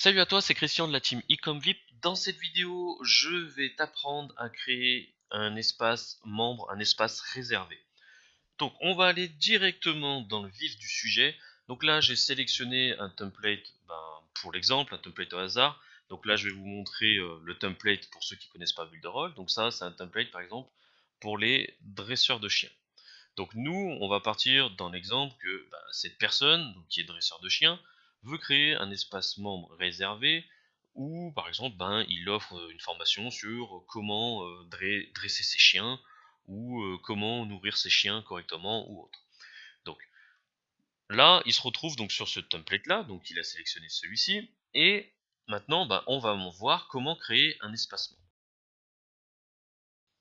Salut à toi, c'est Christian de la team eComVip. Dans cette vidéo, je vais t'apprendre à créer un espace membre, un espace réservé. Donc, on va aller directement dans le vif du sujet. Donc là, j'ai sélectionné un template pour l'exemple, un template au hasard. Donc là, je vais vous montrer le template pour ceux qui ne connaissent pas Builderall. Donc ça, c'est un template, par exemple, pour les dresseurs de chiens. Donc nous, on va partir dans l'exemple que cette personne, donc, qui est dresseur de chiens, veut créer un espace membre réservé où, par exemple, il offre une formation sur comment dresser ses chiens ou comment nourrir ses chiens correctement ou autre. Donc là, il se retrouve donc sur ce template-là, donc il a sélectionné celui-ci, et maintenant, on va voir comment créer un espace membre.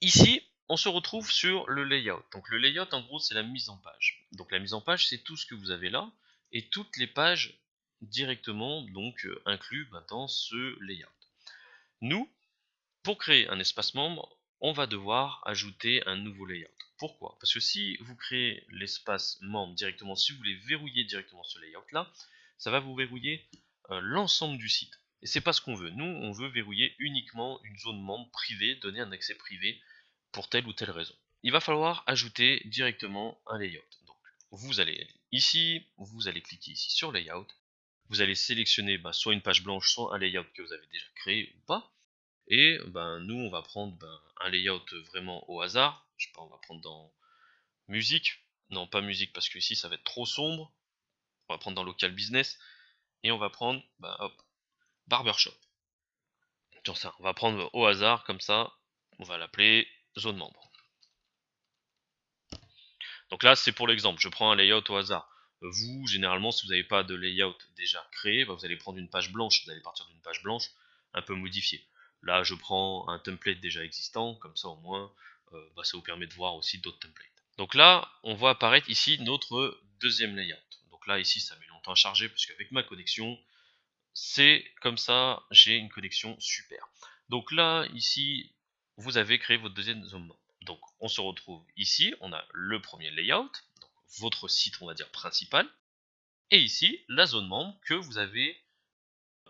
Ici, on se retrouve sur le layout. Donc le layout, en gros, c'est la mise en page. Donc la mise en page, c'est tout ce que vous avez là, et toutes les pages directement donc inclus dans ce layout. Nous, pour créer un espace membre, on va devoir ajouter un nouveau layout. Pourquoi? Parce que si vous créez l'espace membre directement, si vous voulez verrouiller directement ce layout-là, ça va vous verrouiller l'ensemble du site. Et c'est pas ce qu'on veut. Nous, on veut verrouiller uniquement une zone membre privée, donner un accès privé pour telle ou telle raison. Il va falloir ajouter directement un layout. Donc, vous allez ici, vous allez cliquer ici sur layout, vous allez sélectionner soit une page blanche, soit un layout que vous avez déjà créé ou pas. Et nous, on va prendre un layout vraiment au hasard. Je sais pas, on va prendre dans musique. Non, pas musique parce que ici ça va être trop sombre. On va prendre dans local business. Et on va prendre, barbershop. Genre ça, on va prendre au hasard comme ça. On va l'appeler zone membre. Donc là, c'est pour l'exemple. Je prends un layout au hasard. Vous, généralement, si vous n'avez pas de layout déjà créé, vous allez prendre une page blanche. Vous allez partir d'une page blanche un peu modifiée. Là, je prends un template déjà existant. Comme ça, au moins, ça vous permet de voir aussi d'autres templates. Donc là, on voit apparaître ici notre deuxième layout. Donc là, ici, ça met longtemps à charger parce qu'avec ma connexion, c'est comme ça, j'ai une connexion super. Donc là, ici, vous avez créé votre deuxième zone membre. Donc on se retrouve ici, on a le premier layout, donc votre site, on va dire, principal, et ici, la zone membre que vous avez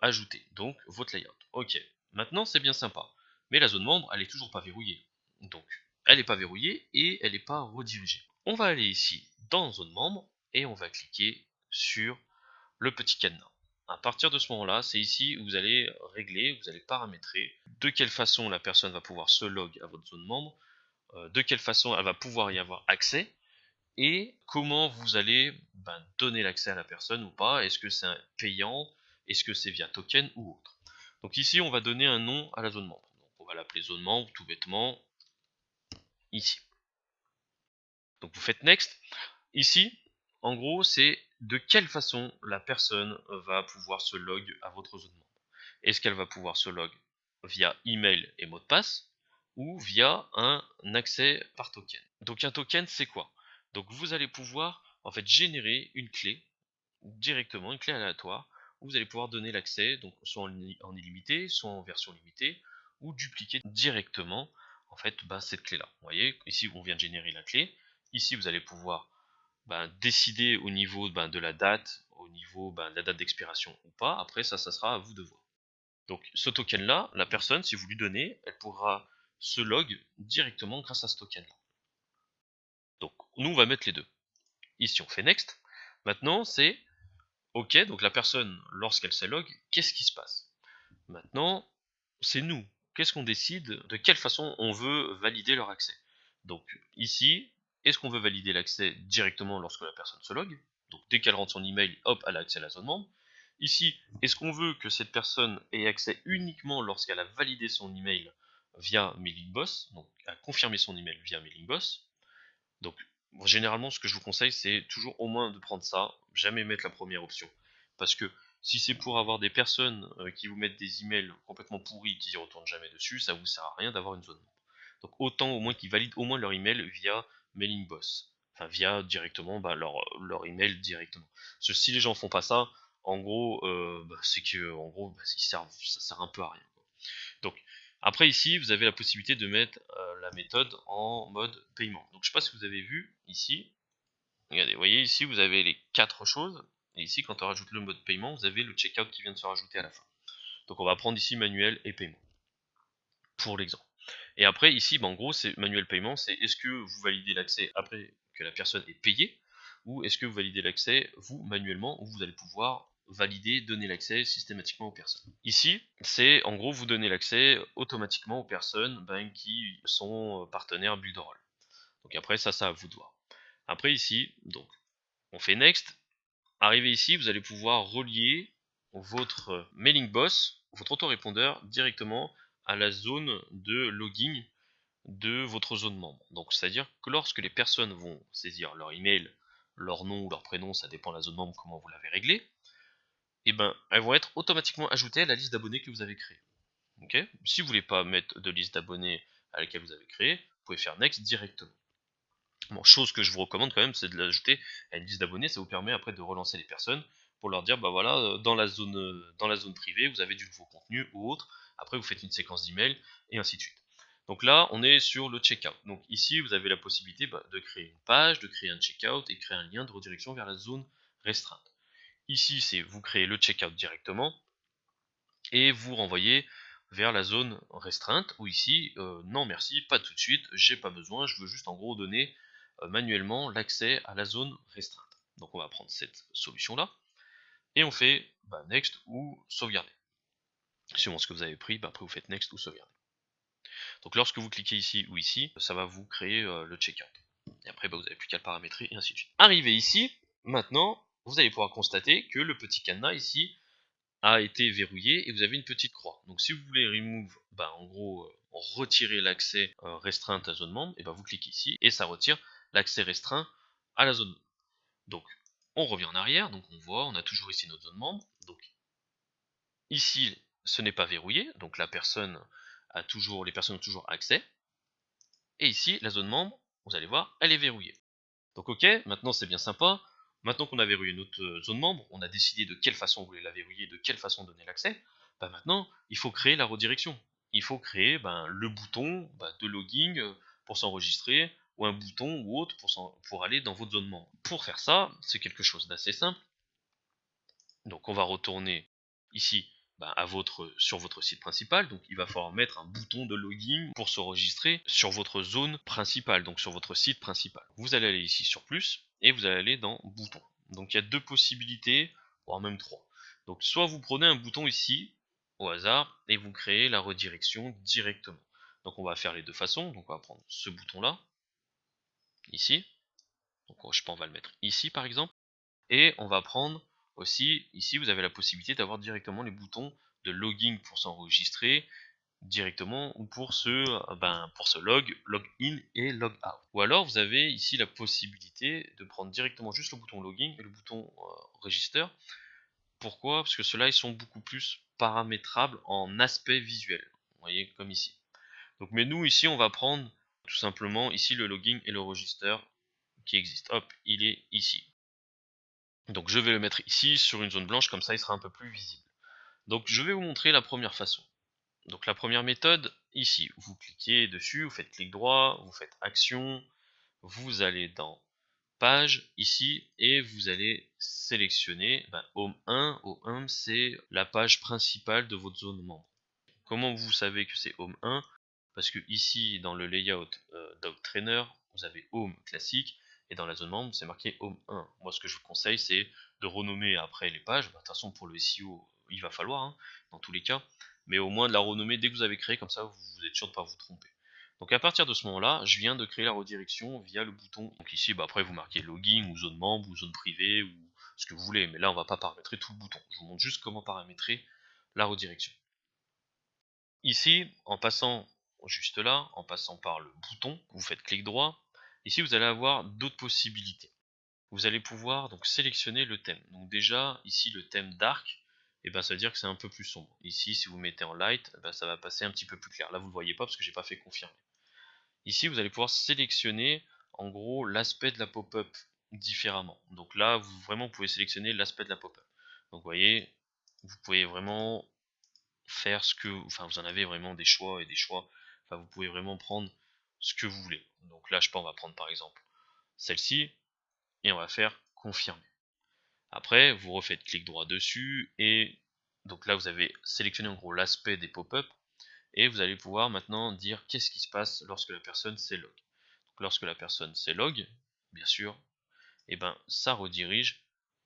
ajoutée, donc votre layout. Ok, maintenant c'est bien sympa, mais la zone membre, elle est toujours pas verrouillée. Donc, elle n'est pas verrouillée et elle n'est pas redirigée. On va aller ici dans zone membre et on va cliquer sur le petit cadenas. À partir de ce moment-là, c'est ici où vous allez régler, vous allez paramétrer de quelle façon la personne va pouvoir se log à votre zone membre, de quelle façon elle va pouvoir y avoir accès, et comment vous allez donner l'accès à la personne ou pas. Est-ce que c'est payant, est-ce que c'est via token ou autre. Donc ici, on va donner un nom à la zone membre. Donc on va l'appeler zone membre tout bêtement, ici. Donc vous faites next. Ici, en gros, c'est de quelle façon la personne va pouvoir se log à votre zone membre. Est-ce qu'elle va pouvoir se log via email et mot de passe ou via un accès par token. Donc un token, c'est quoi? Donc vous allez pouvoir en fait générer une clé directement, une clé aléatoire, où vous allez pouvoir donner l'accès, donc soit en illimité, soit en version limitée, ou dupliquer directement en fait cette clé-là. Vous voyez, ici on vient de générer la clé. Ici vous allez pouvoir décider au niveau de la date, au niveau de la date d'expiration ou pas. Après ça sera à vous de voir. Donc ce token là, la personne, si vous lui donnez, elle pourra se log directement grâce à ce token là. Donc nous on va mettre les deux. Ici on fait next. Maintenant c'est ok, donc la personne lorsqu'elle se log, qu'est-ce qui se passe? Maintenant c'est nous. Qu'est-ce qu'on décide? De quelle façon on veut valider leur accès? Donc ici, est-ce qu'on veut valider l'accès directement lorsque la personne se log? Donc dès qu'elle rentre son email, hop, elle a accès à la zone membre. Ici, est-ce qu'on veut que cette personne ait accès uniquement lorsqu'elle a validé son email via MailingBoss, donc a confirmé son email via MailingBoss? Donc généralement, ce que je vous conseille, c'est toujours au moins de prendre ça, jamais mettre la première option. Parce que si c'est pour avoir des personnes qui vous mettent des emails complètement pourris qui n'y retournent jamais dessus, ça vous sert à rien d'avoir une zone membre. Donc autant au moins qu'ils valident au moins leur email via MailingBoss. Enfin via directement leur email directement. Parce que si les gens font pas ça, en gros, c'est que en gros, ça sert un peu à rien. Donc après ici, vous avez la possibilité de mettre la méthode en mode paiement. Donc je sais pas si vous avez vu ici. Regardez, vous voyez ici, vous avez les 4 choses. Et ici, quand on rajoute le mode paiement, vous avez le checkout qui vient de se rajouter à la fin. Donc on va prendre ici manuel et paiement, pour l'exemple. Et après ici, en gros, c'est manuel paiement, c'est est-ce que vous validez l'accès après que la personne ait payé, ou est-ce que vous validez l'accès vous manuellement, où vous allez pouvoir valider, donner l'accès systématiquement aux personnes. Ici, c'est en gros vous donnez l'accès automatiquement aux personnes qui sont partenaires Builderall. Donc après ça à vous de voir. Après ici, donc on fait next. Arrivé ici, vous allez pouvoir relier votre mailing boss, votre autorépondeur directement à la zone de login de votre zone membre. Donc c'est-à-dire que lorsque les personnes vont saisir leur email, leur nom ou leur prénom, ça dépend de la zone membre comment vous l'avez réglé, et elles vont être automatiquement ajoutées à la liste d'abonnés que vous avez créée. Okay, si vous voulez pas mettre de liste d'abonnés à laquelle vous avez créé, vous pouvez faire next directement. Bon, chose que je vous recommande quand même, c'est de l'ajouter à une liste d'abonnés, ça vous permet après de relancer les personnes pour leur dire, voilà, dans la zone privée, vous avez du nouveau contenu ou autre, après vous faites une séquence d'emails, et ainsi de suite. Donc là, on est sur le checkout. Donc ici, vous avez la possibilité de créer une page, de créer un checkout et créer un lien de redirection vers la zone restreinte. Ici, c'est vous créez le checkout directement et vous renvoyez vers la zone restreinte, ou ici, non merci, pas tout de suite, j'ai pas besoin, je veux juste en gros donner manuellement l'accès à la zone restreinte. Donc on va prendre cette solution-là, et on fait next ou sauvegarder. Suivant ce que vous avez pris, après vous faites next ou sauvegarder. Donc lorsque vous cliquez ici ou ici, ça va vous créer le checkout. Et après, vous n'avez plus qu'à le paramétrer, et ainsi de suite. Arrivé ici, maintenant, vous allez pouvoir constater que le petit cadenas ici a été verrouillé et vous avez une petite croix. Donc si vous voulez remove, en gros, retirer l'accès restreint à zone membre, et vous cliquez ici et ça retire l'accès restreint à la zone membre. Donc on revient en arrière, donc on voit, on a toujours ici notre zone membre. Donc ici, ce n'est pas verrouillé, donc les personnes ont toujours accès. Et ici, la zone membre, vous allez voir, elle est verrouillée. Donc ok, maintenant c'est bien sympa. Maintenant qu'on a verrouillé notre zone membre, on a décidé de quelle façon on voulait la verrouiller, de quelle façon donner l'accès. Maintenant, il faut créer la redirection. Il faut créer le bouton de login pour s'enregistrer, ou un bouton ou autre pour aller dans votre zone membre. Pour faire ça, c'est quelque chose d'assez simple. Donc on va retourner ici sur votre site principal. Donc il va falloir mettre un bouton de login pour se enregistrer sur votre zone principale, donc sur votre site principal. Vous allez aller ici sur plus et vous allez aller dans bouton. Donc il y a deux possibilités, voire même trois. Donc soit vous prenez un bouton ici au hasard et vous créez la redirection directement. Donc on va faire les deux façons. Donc on va prendre ce bouton là ici. Donc je pense on va le mettre ici par exemple. Et on va prendre aussi, ici vous avez la possibilité d'avoir directement les boutons de login pour s'enregistrer directement, ou pour ce log in et log out. Ou alors vous avez ici la possibilité de prendre directement juste le bouton login et le bouton register. Pourquoi? Parce que ceux-là ils sont beaucoup plus paramétrables en aspect visuel. Vous voyez, comme ici. Donc mais nous ici on va prendre tout simplement ici le login et le register qui existe. Hop, il est ici. Donc je vais le mettre ici sur une zone blanche, comme ça il sera un peu plus visible. Donc je vais vous montrer la première façon. Donc la première méthode, ici, vous cliquez dessus, vous faites clic droit, vous faites action, vous allez dans page ici et vous allez sélectionner Home 1. Home 1 c'est la page principale de votre zone membre. Comment vous savez que c'est Home 1? Parce que ici dans le layout Dog Trainer, vous avez Home classique et dans la zone membre c'est marqué Home 1. Moi ce que je vous conseille c'est de renommer après les pages. De toute façon pour le SEO il va falloir dans tous les cas, mais au moins de la renommer dès que vous avez créé, comme ça vous êtes sûr de ne pas vous tromper. Donc à partir de ce moment là, je viens de créer la redirection via le bouton. Donc ici après vous marquez login ou zone membre ou zone privée ou ce que vous voulez, mais là on va pas paramétrer tout le bouton. Je vous montre juste comment paramétrer la redirection. Ici, en passant juste là, en passant par le bouton, vous faites clic droit. Ici, vous allez avoir d'autres possibilités. Vous allez pouvoir donc sélectionner le thème. Donc déjà, ici, le thème dark, ça veut dire que c'est un peu plus sombre. Ici, si vous mettez en light, ça va passer un petit peu plus clair. Là, vous ne le voyez pas parce que j'ai pas fait confirmer. Ici, vous allez pouvoir sélectionner en gros l'aspect de la pop-up différemment. Donc là, vous pouvez sélectionner l'aspect de la pop-up. Donc vous voyez, vous pouvez vraiment faire vous en avez vraiment des choix et des choix. Vous pouvez vraiment prendre ce que vous voulez. Donc là, je pense, on va prendre par exemple celle-ci et on va faire confirmer. Après, vous refaites clic droit dessus et Donc là, vous avez sélectionné en gros l'aspect des pop-up et vous allez pouvoir maintenant dire qu'est-ce qui se passe lorsque la personne s'élog. Donc lorsque la personne s'élog, bien sûr, et ben ça redirige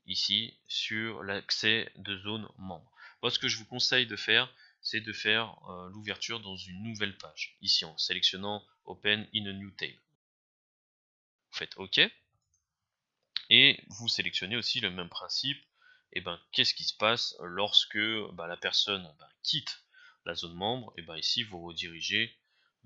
ici sur l'accès de zone membre. Moi, ce que je vous conseille de faire, c'est de faire l'ouverture dans une nouvelle page, ici en sélectionnant Open in a new table. Vous faites OK, et vous sélectionnez aussi le même principe. Et ben qu'est-ce qui se passe lorsque la personne quitte la zone membre? Et ben ici vous redirigez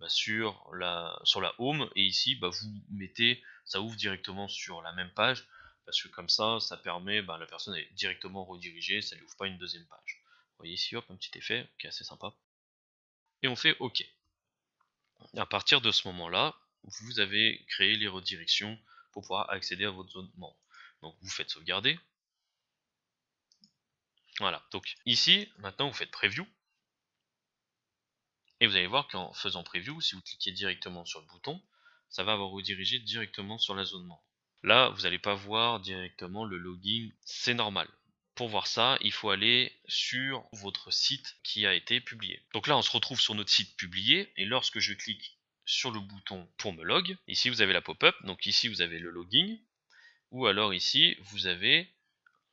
sur la home, et ici vous mettez, ça ouvre directement sur la même page, parce que comme ça permet, la personne est directement redirigée, ça lui ouvre pas une deuxième page. Vous voyez ici, hop, un petit effet qui est assez sympa. Et on fait OK. À partir de ce moment-là, vous avez créé les redirections pour pouvoir accéder à votre zone membre. Donc vous faites sauvegarder. Voilà, donc ici, maintenant vous faites Preview. Et vous allez voir qu'en faisant Preview, si vous cliquez directement sur le bouton, ça va vous rediriger directement sur la zone membre. Là, vous n'allez pas voir directement le login, c'est normal. Pour voir ça, il faut aller sur votre site qui a été publié. Donc là, on se retrouve sur notre site publié, et lorsque je clique sur le bouton pour me log, ici vous avez la pop-up, donc ici vous avez le login, ou alors ici vous avez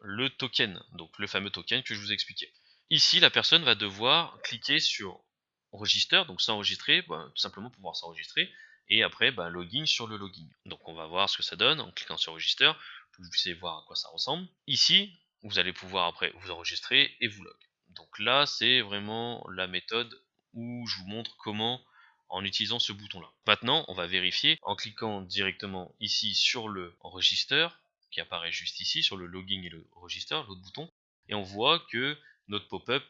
le token, donc le fameux token que je vous expliquais. Ici, la personne va devoir cliquer sur Register, donc s'enregistrer, tout simplement pouvoir s'enregistrer, et après login sur le login. Donc on va voir ce que ça donne en cliquant sur Register, pour que vous puissiez voir à quoi ça ressemble. Ici, vous allez pouvoir après vous enregistrer et vous log. Donc là, c'est vraiment la méthode où je vous montre comment en utilisant ce bouton-là. Maintenant, on va vérifier en cliquant directement ici sur le Register, qui apparaît juste ici sur le login et le register, l'autre bouton, et on voit que notre pop-up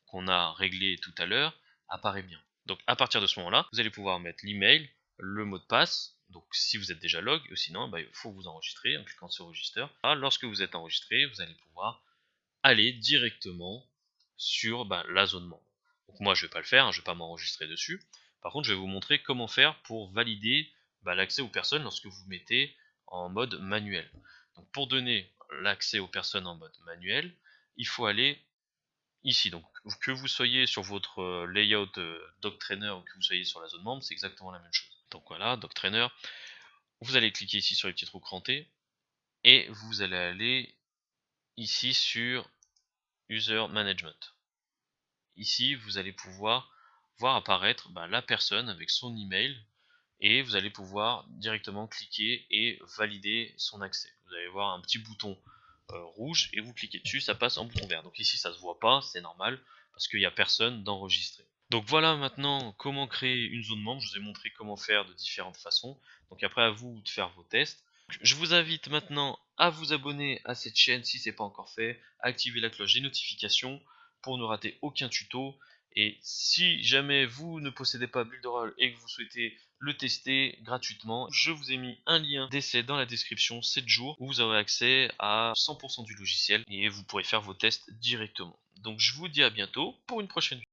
qu'on a réglé tout à l'heure apparaît bien. Donc à partir de ce moment-là, vous allez pouvoir mettre l'email, le mot de passe, donc si vous êtes déjà log, ou sinon il faut vous enregistrer en cliquant sur register. Lorsque vous êtes enregistré, vous allez pouvoir aller directement sur la zone membre. Donc moi je vais pas le faire, je vais pas m'enregistrer dessus. Par contre, je vais vous montrer comment faire pour valider l'accès aux personnes lorsque vous mettez en mode manuel. Donc pour donner l'accès aux personnes en mode manuel, il faut aller ici. Donc que vous soyez sur votre layout Doc Trainer ou que vous soyez sur la zone membre, c'est exactement la même chose. Donc voilà, Doc Trainer, vous allez cliquer ici sur les petits trous crantés et vous allez aller ici sur User Management. Ici, vous allez pouvoir voir apparaître la personne avec son email, et vous allez pouvoir directement cliquer et valider son accès. Vous allez voir un petit bouton rouge et vous cliquez dessus, ça passe en bouton vert. Donc ici ça se voit pas, c'est normal parce qu'il n'y a personne d'enregistré. Donc voilà maintenant comment créer une zone membre. Je vous ai montré comment faire de différentes façons. Donc après, à vous de faire vos tests. Je vous invite maintenant à vous abonner à cette chaîne si ce n'est pas encore fait, à activer la cloche des notifications pour ne rater aucun tuto. Et si jamais vous ne possédez pas Builderall et que vous souhaitez le tester gratuitement, je vous ai mis un lien d'essai dans la description, 7 jours, où vous aurez accès à 100% du logiciel et vous pourrez faire vos tests directement. Donc je vous dis à bientôt pour une prochaine vidéo.